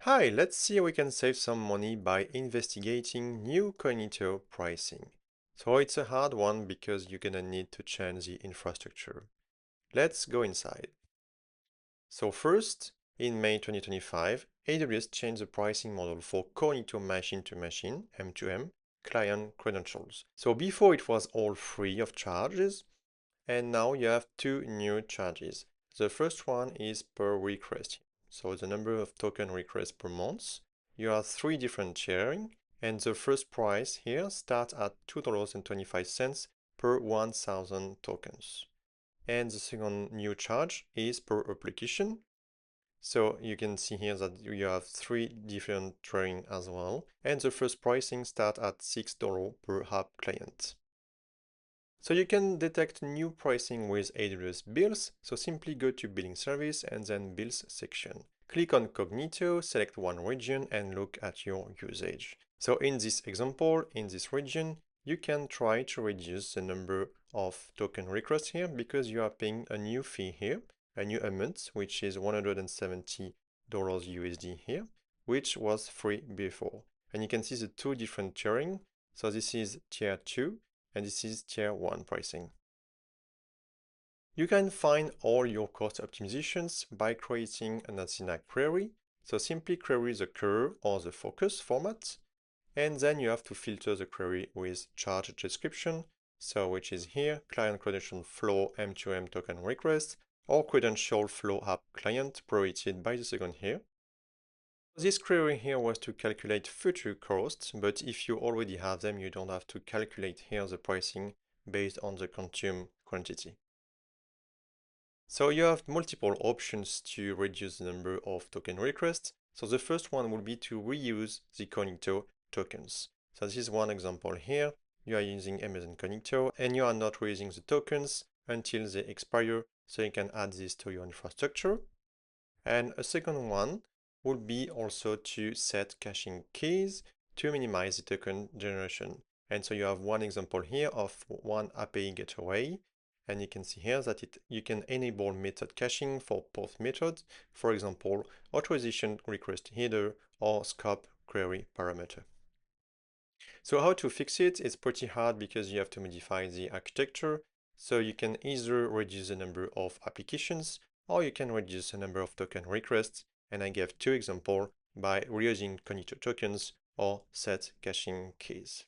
Hi, let's see how we can save some money by investigating new Cognito pricing. So it's a hard one because you're gonna need to change the infrastructure. Let's go inside. So first, in May 2025, AWS changed the pricing model for Cognito machine-to-machine, M2M, client credentials. So before it was all free of charges, and now you have two new charges. The first one is per request. So the number of token requests per month. You have three different tiering, and the first price here starts at $2.25 per 1,000 tokens. And the second new charge is per application. So you can see here that you have three different tiering as well. And the first pricing starts at $6 per app client. So you can detect new pricing with AWS Bills. So simply go to Billing Service and then Bills section. Click on Cognito, select one region and look at your usage. So in this example, in this region, you can try to reduce the number of token requests here because you are paying a new fee here, a new amount, which is $170 USD here, which was free before. And you can see the two different tiering. So this is tier 2 and this is tier 1 pricing. You can find all your cost optimizations by creating an Athena query. So simply query the curve or the focus format, and then you have to filter the query with charge description, so which is here, client credential flow M2M token request, or credential flow app client prorated by the second here. This query here was to calculate future costs, but if you already have them, you don't have to calculate here the pricing based on the consumed quantity. So you have multiple options to reduce the number of token requests. So the first one will be to reuse the Cognito tokens. So this is one example here. You are using Amazon Cognito and you are not reusing the tokens until they expire, so you can add this to your infrastructure. And a second one would be also to set caching keys to minimize the token generation. And so you have one example here of one API gateway. And you can see here that you can enable method caching for both methods, for example, authorization request header or scope query parameter. So how to fix it? It's pretty hard because you have to modify the architecture. So you can either reduce the number of applications or you can reduce the number of token requests. And I gave two examples by reusing Cognito tokens or set caching keys.